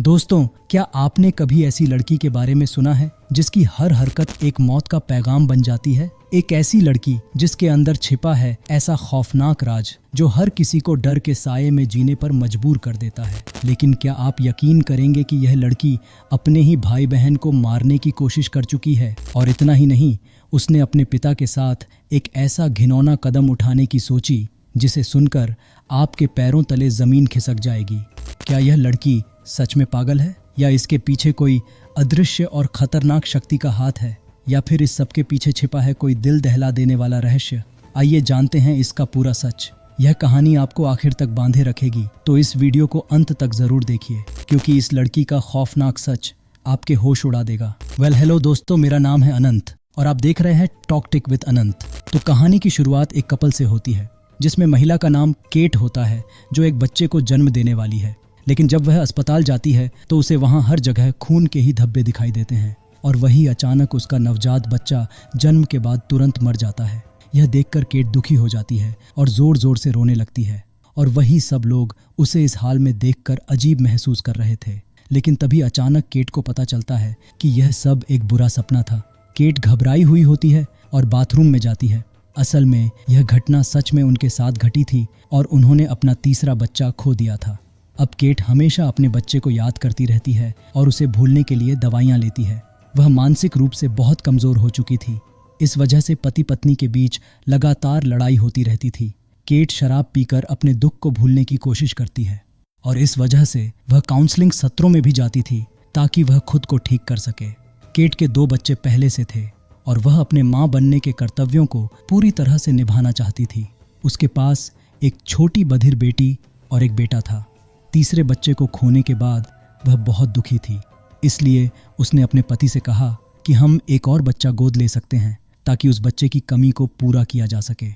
दोस्तों, क्या आपने कभी ऐसी लड़की के बारे में सुना है जिसकी हर हरकत एक मौत का पैगाम बन जाती है? एक ऐसी लड़की जिसके अंदर छिपा है ऐसा खौफनाक राज जो हर किसी को डर के साये में जीने पर मजबूर कर देता है। लेकिन क्या आप यकीन करेंगे कि यह लड़की अपने ही भाई बहन को मारने की कोशिश कर चुकी है? और इतना ही नहीं, उसने अपने पिता के साथ एक ऐसा घिनौना कदम उठाने की सोची जिसे सुनकर आपके पैरों तले जमीन खिसक जाएगी। क्या यह लड़की सच में पागल है, या इसके पीछे कोई अदृश्य और खतरनाक शक्ति का हाथ है, या फिर इस सब के पीछे छिपा है कोई दिल दहला देने वाला रहस्य? आइए जानते हैं इसका पूरा सच। यह कहानी आपको आखिर तक बांधे रखेगी, तो इस वीडियो को अंत तक जरूर देखिए, क्योंकि इस लड़की का खौफनाक सच आपके होश उड़ा देगा। हेलो दोस्तों, मेरा नाम है अनंत और आप देख रहे हैं टॉक टिक विद अनंत। तो कहानी की शुरुआत एक कपल से होती है जिसमें महिला का नाम केट होता है, जो एक बच्चे को जन्म देने वाली है। लेकिन जब वह अस्पताल जाती है तो उसे वहां हर जगह खून के ही धब्बे दिखाई देते हैं, और वही अचानक उसका नवजात बच्चा जन्म के बाद तुरंत मर जाता है। यह देखकर केट दुखी हो जाती है और जोर जोर से रोने लगती है, और वही सब लोग उसे इस हाल में देखकर अजीब महसूस कर रहे थे। लेकिन तभी अचानक केट को पता चलता है कि यह सब एक बुरा सपना था। केट घबराई हुई होती है और बाथरूम में जाती है। असल में यह घटना सच में उनके साथ घटी थी और उन्होंने अपना तीसरा बच्चा खो दिया था। अब केट हमेशा अपने बच्चे को याद करती रहती है और उसे भूलने के लिए दवाइयाँ लेती है। वह मानसिक रूप से बहुत कमज़ोर हो चुकी थी। इस वजह से पति पत्नी के बीच लगातार लड़ाई होती रहती थी। केट शराब पीकर अपने दुख को भूलने की कोशिश करती है, और इस वजह से वह काउंसलिंग सत्रों में भी जाती थी ताकि वह खुद को ठीक कर सके। केट के 2 बच्चे पहले से थे और वह अपने माँ बनने के कर्तव्यों को पूरी तरह से निभाना चाहती थी। उसके पास एक छोटी बधिर बेटी और एक बेटा था। तीसरे बच्चे को खोने के बाद वह बहुत दुखी थी, इसलिए उसने अपने पति से कहा कि हम एक और बच्चा गोद ले सकते हैं ताकि उस बच्चे की कमी को पूरा किया जा सके।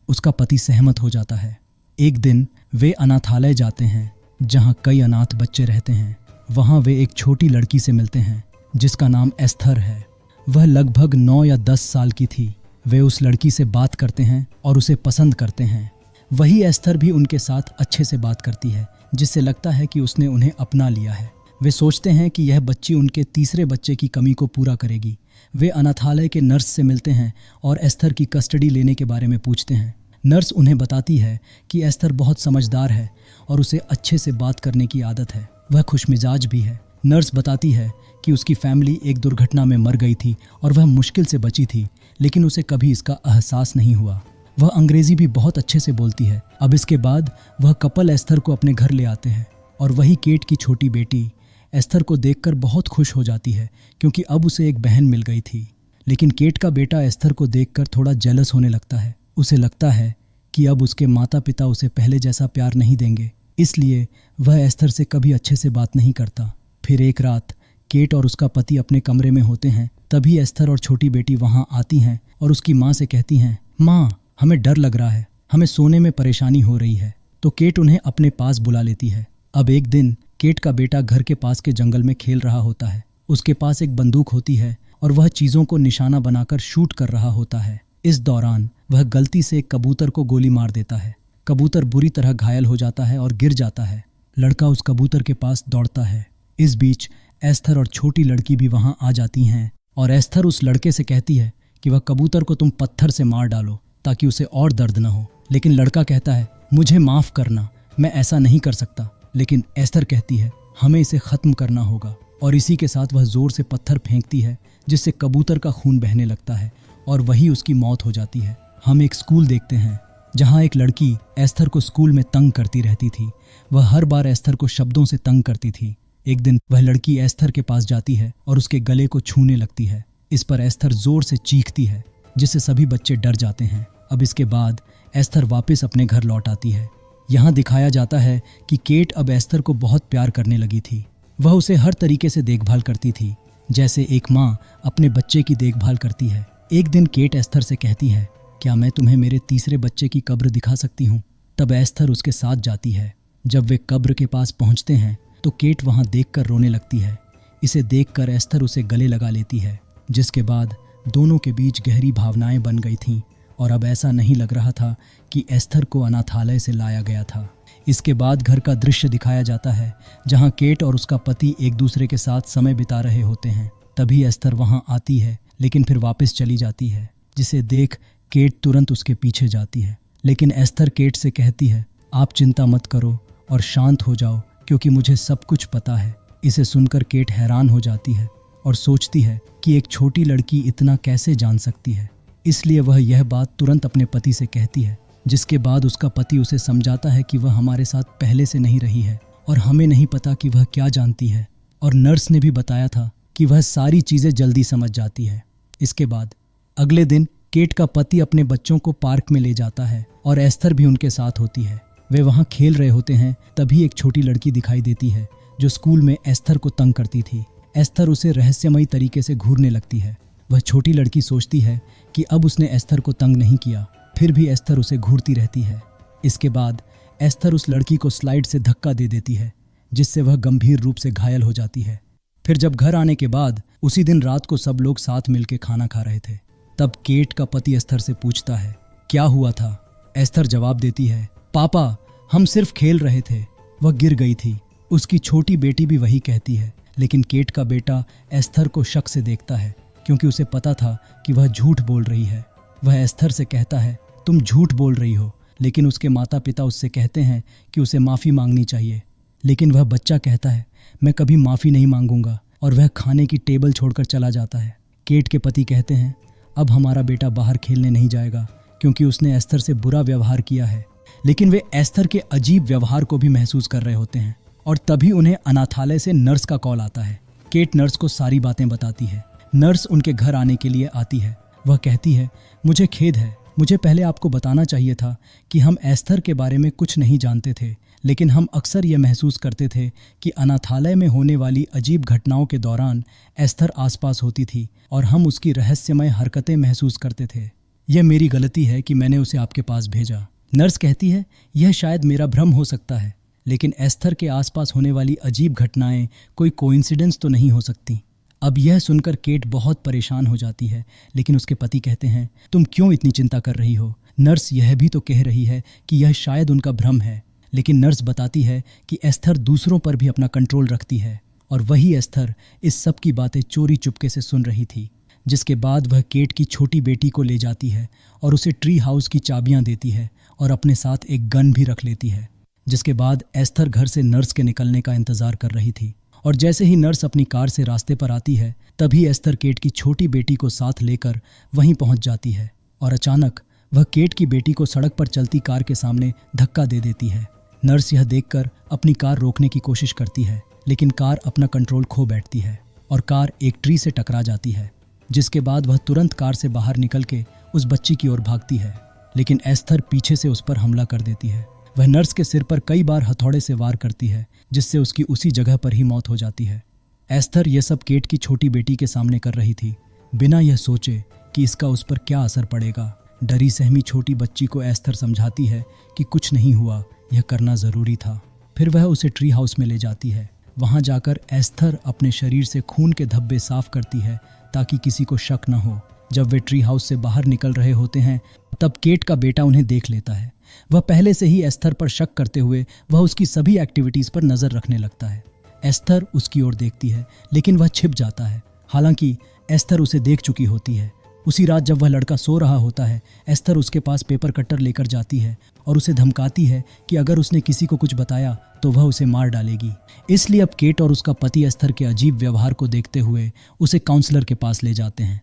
उसका पति सहमत हो जाता है। एक दिन वे अनाथालय जाते हैं जहाँ कई अनाथ बच्चे रहते हैं। वहाँ वे एक छोटी लड़की से मिलते हैं जिसका नाम एस्थर है। वह लगभग 9 या 10 साल की थी। वे उस लड़की से बात करते हैं और उसे पसंद करते हैं। वही एस्थर भी उनके साथ अच्छे से बात करती है, जिससे लगता है कि उसने उन्हें अपना लिया है। वे सोचते हैं कि यह बच्ची उनके तीसरे बच्चे की कमी को पूरा करेगी। वे अनाथालय के नर्स से मिलते हैं और एस्थर की कस्टडी लेने के बारे में पूछते हैं। नर्स उन्हें बताती है कि एस्थर बहुत समझदार है और उसे अच्छे से बात करने की आदत है। वह खुशमिजाज भी है। नर्स बताती है कि उसकी फैमिली एक दुर्घटना में मर गई थी और वह मुश्किल से बची थी, लेकिन उसे कभी इसका एहसास नहीं हुआ। वह अंग्रेजी भी बहुत अच्छे से बोलती है। अब इसके बाद वह कपल एस्थर को अपने घर ले आते हैं, और वही केट की छोटी बेटी एस्थर को देखकर बहुत खुश हो जाती है, क्योंकि अब उसे एक बहन मिल गई थी। लेकिन केट का बेटा एस्थर को देखकर थोड़ा जेलस होने लगता है। उसे लगता है कि अब उसके माता पिता उसे पहले जैसा प्यार नहीं देंगे, इसलिए वह एस्थर से कभी अच्छे से बात नहीं करता। फिर एक रात केट और उसका पति अपने कमरे में होते हैं। तभी एस्थर और छोटी बेटी वहाँ आती हैं और उसकी माँ से कहती हैं, माँ, हमें डर लग रहा है, हमें सोने में परेशानी हो रही है। तो केट उन्हें अपने पास बुला लेती है। अब एक दिन केट का बेटा घर के पास के जंगल में खेल रहा होता है। उसके पास एक बंदूक होती है और वह चीज़ों को निशाना बनाकर शूट कर रहा होता है। इस दौरान वह गलती से एक कबूतर को गोली मार देता है। कबूतर बुरी तरह घायल हो जाता है और गिर जाता है। लड़का उस कबूतर के पास दौड़ता है। इस बीच एस्थर और छोटी लड़की भी वहाँ आ जाती हैं, और एस्थर उस लड़के से कहती है कि वह कबूतर को तुम पत्थर से मार डालो ताकि उसे और दर्द न हो। लेकिन लड़का कहता है, मुझे माफ़ करना, मैं ऐसा नहीं कर सकता। लेकिन एस्थर कहती है, हमें इसे ख़त्म करना होगा, और इसी के साथ वह ज़ोर से पत्थर फेंकती है, जिससे कबूतर का खून बहने लगता है और वही उसकी मौत हो जाती है। हम एक स्कूल देखते हैं जहाँ एक लड़की एस्थर को स्कूल में तंग करती रहती थी। वह हर बार एस्थर को शब्दों से तंग करती थी। एक दिन वह लड़की एस्थर के पास जाती है और उसके गले को छूने लगती है। इस पर एस्थर ज़ोर से चीखती है, जिससे सभी बच्चे डर जाते हैं। अब इसके बाद एस्थर वापस अपने घर लौट आती है। यहाँ दिखाया जाता है कि केट अब एस्थर को बहुत प्यार करने लगी थी। वह उसे हर तरीके से देखभाल करती थी, जैसे एक माँ अपने बच्चे की देखभाल करती है। एक दिन केट एस्थर से कहती है, क्या मैं तुम्हें मेरे तीसरे बच्चे की कब्र दिखा सकती हूँ? तब एस्थर उसके साथ जाती है। जब वे कब्र के पास पहुँचते हैं तो केट वहाँ देखकर रोने लगती है। इसे देखकर एस्थर उसे गले लगा लेती है, जिसके बाद दोनों के बीच गहरी भावनाएं बन गई थीं, और अब ऐसा नहीं लग रहा था कि एस्थर को अनाथालय से लाया गया था। इसके बाद घर का दृश्य दिखाया जाता है जहां केट और उसका पति एक दूसरे के साथ समय बिता रहे होते हैं। तभी एस्थर वहां आती है लेकिन फिर वापस चली जाती है, जिसे देख केट तुरंत उसके पीछे जाती है। लेकिन एस्थर केट से कहती है, आप चिंता मत करो और शांत हो जाओ क्योंकि मुझे सब कुछ पता है। इसे सुनकर केट हैरान हो जाती है और सोचती है कि एक छोटी लड़की इतना कैसे जान सकती है। इसलिए वह यह बात तुरंत अपने पति से कहती है, जिसके बाद उसका पति उसे समझाता है कि वह हमारे साथ पहले से नहीं रही है और हमें नहीं पता कि वह क्या जानती है, और नर्स ने भी बताया था कि वह सारी चीज़ें जल्दी समझ जाती है। इसके बाद अगले दिन केट का पति अपने बच्चों को पार्क में ले जाता है और एस्थर भी उनके साथ होती है। वे वहाँ खेल रहे होते हैं, तभी एक छोटी लड़की दिखाई देती है जो स्कूल में एस्थर को तंग करती थी। एस्थर उसे रहस्यमयी तरीके से घूरने लगती है। वह छोटी लड़की सोचती है कि अब उसने एस्थर को तंग नहीं किया, फिर भी एस्थर उसे घूरती रहती है। इसके बाद एस्थर उस लड़की को स्लाइड से धक्का दे देती है, जिससे वह गंभीर रूप से घायल हो जाती है। फिर जब घर आने के बाद उसी दिन रात को सब लोग साथ मिलकर खाना खा रहे थे, तब केट का पति एस्थर से पूछता है, क्या हुआ था? एस्थर जवाब देती है, पापा हम सिर्फ खेल रहे थे, वह गिर गई थी। उसकी छोटी बेटी भी वही कहती है, लेकिन केट का बेटा एस्थर को शक से देखता है क्योंकि उसे पता था कि वह झूठ बोल रही है। वह एस्थर से कहता है, तुम झूठ बोल रही हो, लेकिन उसके माता पिता उससे कहते हैं कि उसे माफ़ी मांगनी चाहिए। लेकिन वह बच्चा कहता है, मैं कभी माफ़ी नहीं मांगूंगा, और वह खाने की टेबल छोड़कर चला जाता है। केट के पति कहते हैं, अब हमारा बेटा बाहर खेलने नहीं जाएगा क्योंकि उसने एस्थर से बुरा व्यवहार किया है। लेकिन वे एस्थर के अजीब व्यवहार को भी महसूस कर रहे होते हैं और तभी उन्हें अनाथालय से नर्स का कॉल आता है। केट नर्स को सारी बातें बताती है। नर्स उनके घर आने के लिए आती है। वह कहती है, मुझे खेद है, मुझे पहले आपको बताना चाहिए था कि हम एस्थर के बारे में कुछ नहीं जानते थे, लेकिन हम अक्सर यह महसूस करते थे कि अनाथालय में होने वाली अजीब घटनाओं के दौरान एस्थर आसपास होती थी और हम उसकी रहस्यमय हरकतें महसूस करते थे। यह मेरी गलती है कि मैंने उसे आपके पास भेजा। नर्स कहती है, यह शायद मेरा भ्रम हो सकता है, लेकिन एस्थर के आसपास होने वाली अजीब घटनाएं कोई कोइंसिडेंस तो नहीं हो सकती। अब यह सुनकर केट बहुत परेशान हो जाती है, लेकिन उसके पति कहते हैं, तुम क्यों इतनी चिंता कर रही हो? नर्स यह भी तो कह रही है कि यह शायद उनका भ्रम है। लेकिन नर्स बताती है कि एस्थर दूसरों पर भी अपना कंट्रोल रखती है और वही एस्थर इस सब की बातें चोरी चुपके से सुन रही थी। जिसके बाद वह केट की छोटी बेटी को ले जाती है और उसे ट्री हाउस की चाबियां देती है और अपने साथ एक गन भी रख लेती है। जिसके बाद एस्थर घर से नर्स के निकलने का इंतजार कर रही थी और जैसे ही नर्स अपनी कार से रास्ते पर आती है, तभी एस्थर केट की छोटी बेटी को साथ लेकर वहीं पहुंच जाती है और अचानक वह केट की बेटी को सड़क पर चलती कार के सामने धक्का दे देती है। नर्स यह देखकर अपनी कार रोकने की कोशिश करती है, लेकिन कार अपना कंट्रोल खो बैठती है और कार एक ट्री से टकरा जाती है। जिसके बाद वह तुरंत कार से बाहर निकल के उस बच्ची की ओर भागती है, लेकिन एस्थर पीछे से उस पर हमला कर देती है। वह नर्स के सिर पर कई बार हथौड़े से वार करती है, जिससे उसकी उसी जगह पर ही मौत हो जाती है। एस्थर यह सब केट की छोटी बेटी के सामने कर रही थी, बिना यह सोचे कि इसका उस पर क्या असर पड़ेगा। डरी सहमी छोटी बच्ची को एस्थर समझाती है कि कुछ नहीं हुआ, यह करना ज़रूरी था। फिर वह उसे ट्री हाउस में ले जाती है। वहाँ जाकर एस्थर अपने शरीर से खून के धब्बे साफ करती है ताकि किसी को शक न हो। जब वे ट्री हाउस से बाहर निकल रहे होते हैं, तब केट का बेटा उन्हें देख लेता है। वह पहले से ही एस्थर पर शक करते हुए वह उसकी सभी एक्टिविटीज़ पर नज़र रखने लगता है। एस्थर उसकी ओर देखती है, लेकिन वह छिप जाता है। हालांकि एस्थर उसे देख चुकी होती है। उसी रात जब वह लड़का सो रहा होता है, एस्थर उसके पास पेपर कटर लेकर जाती है और उसे धमकाती है कि अगर उसने किसी को कुछ बताया तो वह उसे मार डालेगी। इसलिए अब केट और उसका पति एस्थर के अजीब व्यवहार को देखते हुए उसे काउंसलर के पास ले जाते हैं।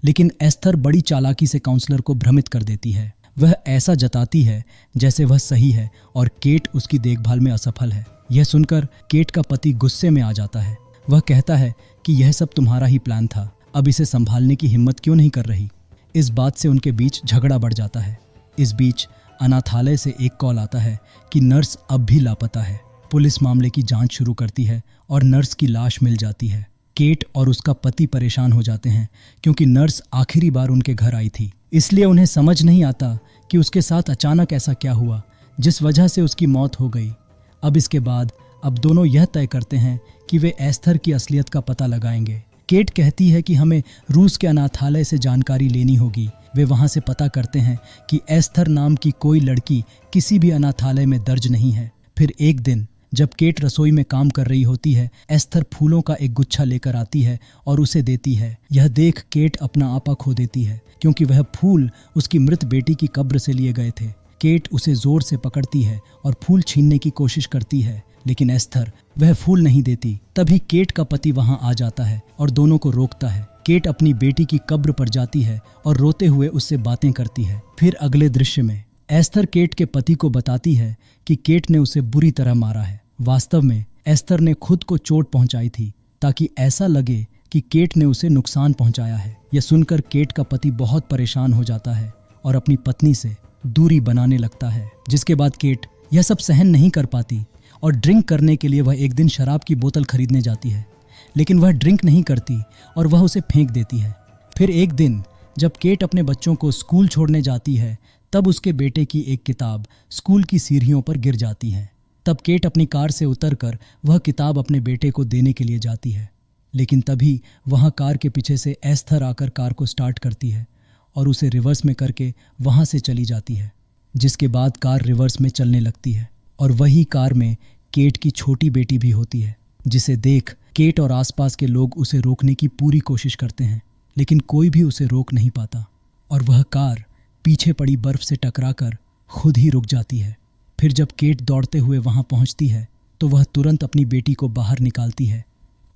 लेकिन एस्थर बड़ी चालाकी से काउंसलर को भ्रमित कर देती है। वह ऐसा जताती है जैसे वह सही है और केट उसकी देखभाल में असफल है। यह सुनकर केट का पति गुस्से में आ जाता है। वह कहता है कि यह सब तुम्हारा ही प्लान था, अब इसे संभालने की हिम्मत क्यों नहीं कर रही। इस बात से उनके बीच झगड़ा बढ़ जाता है। इस बीच अनाथालय से एक कॉल आता है कि नर्स अब भी लापता है। पुलिस मामले की जांच शुरू करती है और नर्स की लाश मिल जाती है। केट और उसका पति परेशान हो जाते हैं क्योंकि नर्स आखिरी बार उनके घर आई थी, इसलिए उन्हें समझ नहीं आता कि उसके साथ अचानक ऐसा क्या हुआ जिस वजह से उसकी मौत हो गई। अब इसके बाद अब दोनों यह तय करते हैं कि वे एस्थर की असलियत का पता लगाएंगे। केट कहती है कि हमें रूस के अनाथालय से जानकारी लेनी होगी। वे वहां से पता करते हैं कि एस्थर नाम की कोई लड़की किसी भी अनाथालय में दर्ज नहीं है। फिर एक दिन जब केट रसोई में काम कर रही होती है, एस्थर फूलों का एक गुच्छा लेकर आती है और उसे देती है। यह देख केट अपना आपा खो देती है, क्योंकि वह फूल उसकी मृत बेटी की कब्र से लिए गए थे। केट उसे जोर से पकड़ती है और फूल छीनने की कोशिश करती है, लेकिन एस्थर वह फूल नहीं देती। तभी केट का पति वहां आ जाता है और दोनों को रोकता है। केट अपनी बेटी की कब्र पर जाती है और रोते हुए उससे बातें करती है। फिर अगले दृश्य में एस्थर केट के पति को बताती है कि केट ने उसे बुरी तरह मारा है। वास्तव में एस्थर ने खुद को चोट पहुंचाई थी ताकि ऐसा लगे कि केट ने उसे नुकसान पहुंचाया है। यह सुनकर केट का पति बहुत परेशान हो जाता है और अपनी पत्नी से दूरी बनाने लगता है, जिसके बाद केट यह सब सहन नहीं कर पाती और ड्रिंक करने के लिए वह एक दिन शराब की बोतल खरीदने जाती है, लेकिन वह ड्रिंक नहीं करती और वह उसे फेंक देती है। फिर एक दिन जब केट अपने बच्चों को स्कूल छोड़ने जाती है, तब उसके बेटे की एक किताब स्कूल की सीढ़ियों पर गिर जाती है। तब केट अपनी कार से उतरकर वह किताब अपने बेटे को देने के लिए जाती है, लेकिन तभी वहां कार के पीछे से एस्थर आकर कार को स्टार्ट करती है और उसे रिवर्स में करके वहां से चली जाती है, जिसके बाद कार रिवर्स में चलने लगती है और वही कार में केट की छोटी बेटी भी होती है, जिसे देख केट और आसपास के लोग उसे रोकने की पूरी कोशिश करते हैं, लेकिन कोई भी उसे रोक नहीं पाता और वह कार पीछे पड़ी बर्फ से टकराकर खुद ही रुक जाती है। फिर जब केट दौड़ते हुए वहां पहुंचती है तो वह तुरंत अपनी बेटी को बाहर निकालती है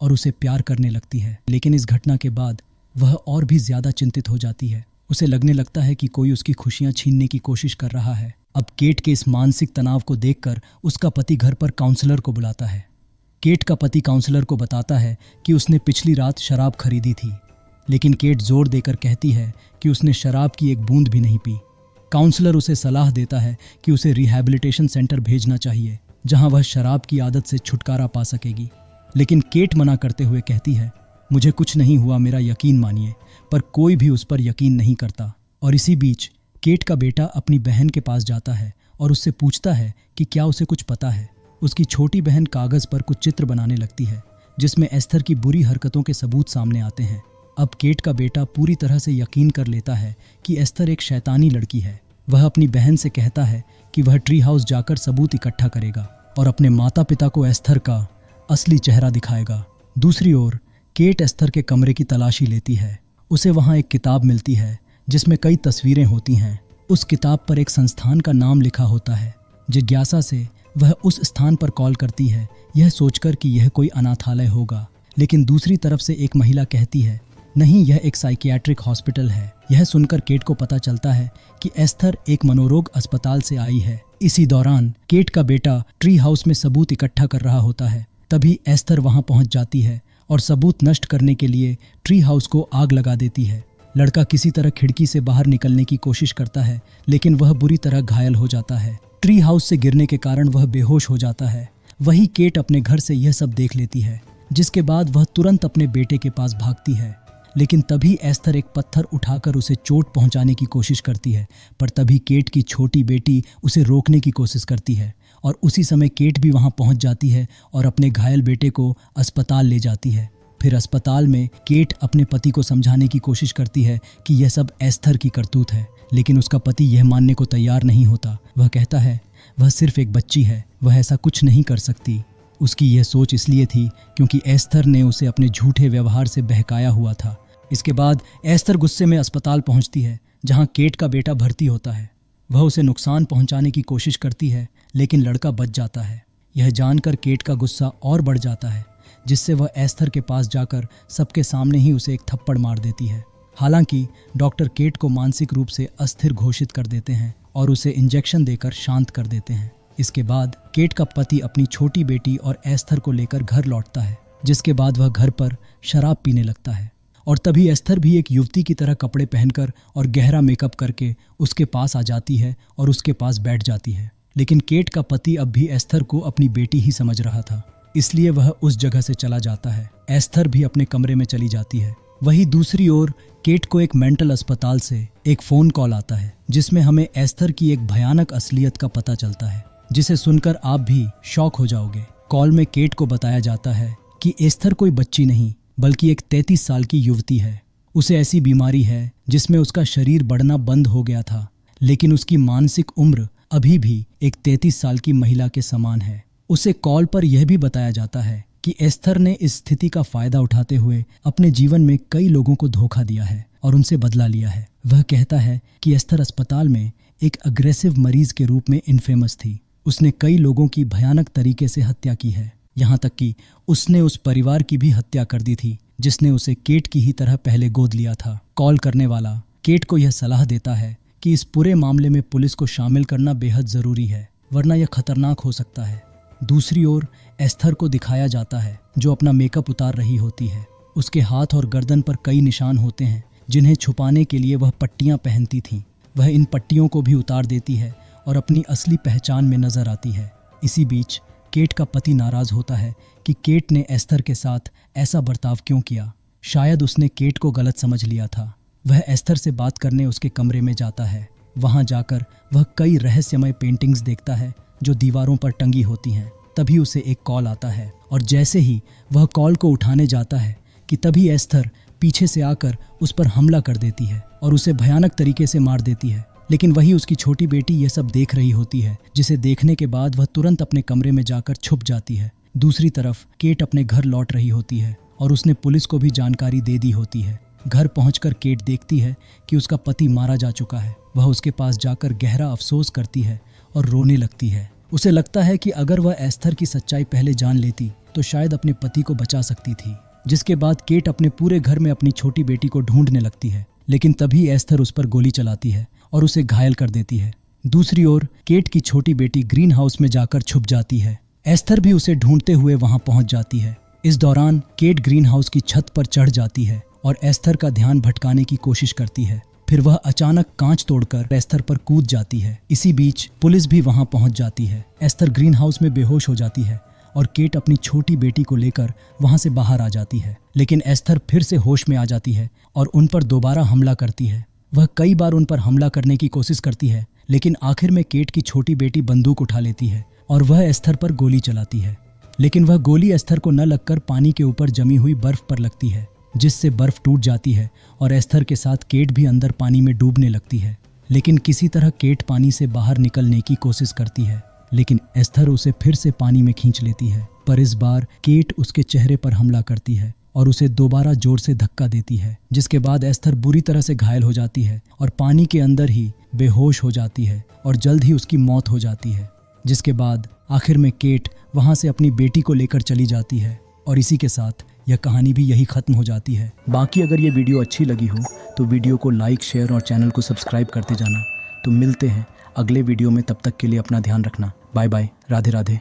और उसे प्यार करने लगती है। लेकिन इस घटना के बाद वह और भी ज्यादा चिंतित हो जाती है। उसे लगने लगता है कि कोई उसकी खुशियां छीनने की कोशिश कर रहा है। अब केट के इस मानसिक तनाव को देखकर उसका पति घर पर काउंसलर को बुलाता है। केट का पति काउंसलर को बताता है कि उसने पिछली रात शराब खरीदी थी, लेकिन केट जोर देकर कहती है कि उसने शराब की एक बूंद भी नहीं पी। काउंसलर उसे सलाह देता है कि उसे रिहैबिलिटेशन सेंटर भेजना चाहिए, जहां वह शराब की आदत से छुटकारा पा सकेगी। लेकिन केट मना करते हुए कहती है, मुझे कुछ नहीं हुआ, मेरा यकीन मानिए। पर कोई भी उस पर यकीन नहीं करता। और इसी बीच केट का बेटा अपनी बहन के पास जाता है और उससे पूछता है कि क्या उसे कुछ पता है। उसकी छोटी बहन कागज पर कुछ चित्र बनाने लगती है, जिसमें एस्थर की बुरी हरकतों के सबूत सामने आते हैं। अब केट का बेटा पूरी तरह से यकीन कर लेता है कि एस्थर एक शैतानी लड़की है। वह अपनी बहन से कहता है कि वह ट्री हाउस जाकर सबूत इकट्ठा करेगा और अपने माता पिता को एस्थर का असली चेहरा दिखाएगा। दूसरी ओर केट एस्थर के कमरे की तलाशी लेती है। उसे वहां एक किताब मिलती है जिसमें कई तस्वीरें होती हैं। उस किताब पर एक संस्थान का नाम लिखा होता है। जिज्ञासा से वह उस स्थान पर कॉल करती है, यह सोचकर कि यह कोई अनाथालय होगा। लेकिन दूसरी तरफ से एक महिला कहती है, नहीं, यह एक साइकियाट्रिक हॉस्पिटल है। यह सुनकर केट को पता चलता है कि एस्थर एक मनोरोग अस्पताल से आई है। इसी दौरान केट का बेटा ट्री हाउस में सबूत इकट्ठा कर रहा होता है। तभी एस्थर वहां पहुंच जाती है और सबूत नष्ट करने के लिए ट्री हाउस को आग लगा देती है। लड़का किसी तरह खिड़की से बाहर निकलने की कोशिश करता है, लेकिन वह बुरी तरह घायल हो जाता है। ट्री हाउस से गिरने के कारण वह बेहोश हो जाता है। वही केट अपने घर से यह सब देख लेती है, जिसके बाद वह तुरंत अपने बेटे के पास भागती है। लेकिन तभी एस्थर एक पत्थर उठाकर उसे चोट पहुंचाने की कोशिश करती है, पर तभी केट की छोटी बेटी उसे रोकने की कोशिश करती है और उसी समय केट भी वहां पहुंच जाती है और अपने घायल बेटे को अस्पताल ले जाती है। फिर अस्पताल में केट अपने पति को समझाने की कोशिश करती है कि यह सब एस्थर की करतूत है, लेकिन उसका पति यह मानने को तैयार नहीं होता। वह कहता है वह सिर्फ एक बच्ची है, वह ऐसा कुछ नहीं कर सकती। उसकी यह सोच इसलिए थी क्योंकि एस्थर ने उसे अपने झूठे व्यवहार से बहकाया हुआ था। इसके बाद एस्थर गुस्से में अस्पताल पहुंचती है, जहां केट का बेटा भर्ती होता है। वह उसे नुकसान पहुंचाने की कोशिश करती है, लेकिन लड़का बच जाता है। यह जानकर केट का गुस्सा और बढ़ जाता है, जिससे वह एस्थर के पास जाकर सबके सामने ही उसे एक थप्पड़ मार देती है। हालांकि डॉक्टर केट को मानसिक रूप से अस्थिर घोषित कर देते हैं और उसे इंजेक्शन देकर शांत कर देते हैं। इसके बाद केट का पति अपनी छोटी बेटी और एस्थर को लेकर घर लौटता है, जिसके बाद वह घर पर शराब पीने लगता है। और तभी एस्थर भी एक युवती की तरह कपड़े पहनकर और गहरा मेकअप करके उसके पास आ जाती है और उसके पास बैठ जाती है। लेकिन केट का पति अब भी एस्थर को अपनी बेटी ही समझ रहा था, इसलिए वह उस जगह से चला जाता है। एस्थर भी अपने कमरे में चली जाती है। वहीं दूसरी ओर केट को एक मेंटल अस्पताल से एक फोन कॉल आता है, जिसमें हमें एस्थर की एक भयानक असलियत का पता चलता है, जिसे सुनकर आप भी शॉक हो जाओगे। कॉल में केट को बताया जाता है कि एस्थर कोई बच्ची नहीं बल्कि एक 33 साल की युवती है। उसे ऐसी बीमारी है जिसमें उसका शरीर बढ़ना बंद हो गया था, लेकिन उसकी मानसिक उम्र अभी भी एक 33 साल की महिला के समान है। उसे कॉल पर यह भी बताया जाता है कि एस्थर ने इस स्थिति का फायदा उठाते हुए अपने जीवन में कई लोगों को धोखा दिया है और उनसे बदला लिया है। वह कहता है कि एस्थर अस्पताल में एक अग्रेसिव मरीज के रूप में इनफेमस थी। उसने कई लोगों की भयानक तरीके से हत्या की है, यहाँ तक कि उसने उस परिवार की भी हत्या कर दी थी जिसने उसे केट की ही तरह पहले गोद लिया था। कॉल करने वाला केट को यह सलाह देता है कि इस पूरे मामले में पुलिस को शामिल करना बेहद जरूरी है, वरना यह खतरनाक हो सकता है। दूसरी ओर एस्थर को दिखाया जाता है जो अपना मेकअप उतार रही होती है। उसके हाथ और गर्दन पर कई निशान होते हैं जिन्हें छुपाने के लिए वह पट्टियां पहनती थी। वह इन पट्टियों को भी उतार देती है और अपनी असली पहचान में नजर आती है। इसी बीच केट का पति नाराज होता है कि केट ने एस्थर के साथ ऐसा बर्ताव क्यों किया। शायद उसने केट को गलत समझ लिया था। वह एस्थर से बात करने उसके कमरे में जाता है। वहां जाकर वह कई रहस्यमय पेंटिंग्स देखता है जो दीवारों पर टंगी होती हैं। तभी उसे एक कॉल आता है और जैसे ही वह कॉल को उठाने जाता है कि तभी एस्थर पीछे से आकर उस पर हमला कर देती है और उसे भयानक तरीके से मार देती है। लेकिन वही उसकी छोटी बेटी यह सब देख रही होती है, जिसे देखने के बाद वह तुरंत अपने कमरे में जाकर छुप जाती है। दूसरी तरफ केट अपने घर लौट रही होती है और उसने पुलिस को भी जानकारी दे दी होती है। घर पहुंचकर केट देखती है कि उसका पति मारा जा चुका है। वह उसके पास जाकर गहरा अफसोस करती है और रोने लगती है। उसे लगता है कि अगर वह एस्थर की सच्चाई पहले जान लेती तो शायद अपने पति को बचा सकती थी। जिसके बाद केट अपने पूरे घर में अपनी छोटी बेटी को ढूंढने लगती है, लेकिन तभी एस्थर उस पर गोली चलाती है और उसे घायल कर देती है। दूसरी ओर केट की छोटी बेटी ग्रीन हाउस में जाकर छुप जाती है। एस्थर भी उसे ढूंढते हुए वहां पहुंच जाती है। इस दौरान केट ग्रीन हाउस की छत पर चढ़ जाती है और एस्थर का ध्यान भटकाने की कोशिश करती है। फिर वह अचानक कांच तोड़कर एस्थर पर कूद जाती है। इसी बीच पुलिस भी वहां पहुंच जाती है। एस्थर ग्रीन हाउस में बेहोश हो जाती है और केट अपनी छोटी बेटी को लेकर वहां से बाहर आ जाती है। लेकिन एस्थर फिर से होश में आ जाती है और उन पर दोबारा हमला करती है। वह कई बार उन पर हमला करने की कोशिश करती है, लेकिन आखिर में केट की छोटी बेटी बंदूक उठा लेती है और वह एस्थर पर गोली चलाती है। लेकिन वह गोली एस्थर को न लगकर पानी के ऊपर जमी हुई बर्फ पर लगती है, जिससे बर्फ टूट जाती है और एस्थर के साथ केट भी अंदर पानी में डूबने लगती है। लेकिन किसी तरह केट पानी से बाहर निकलने की कोशिश करती है, लेकिन एस्थर उसे फिर से पानी में खींच लेती है। पर इस बार केट उसके चेहरे पर हमला करती है और उसे दोबारा जोर से धक्का देती है, जिसके बाद एस्थर बुरी तरह से घायल हो जाती है और पानी के अंदर ही बेहोश हो जाती है और जल्द ही उसकी मौत हो जाती है। जिसके बाद आखिर में केट वहां से अपनी बेटी को लेकर चली जाती है और इसी के साथ यह कहानी भी यही खत्म हो जाती है। बाकी अगर ये वीडियो अच्छी लगी हो तो वीडियो को लाइक, शेयर और चैनल को सब्सक्राइब करते जाना। तो मिलते हैं अगले वीडियो में, तब तक के लिए अपना ध्यान रखना। Bye bye, Radhe Radhe.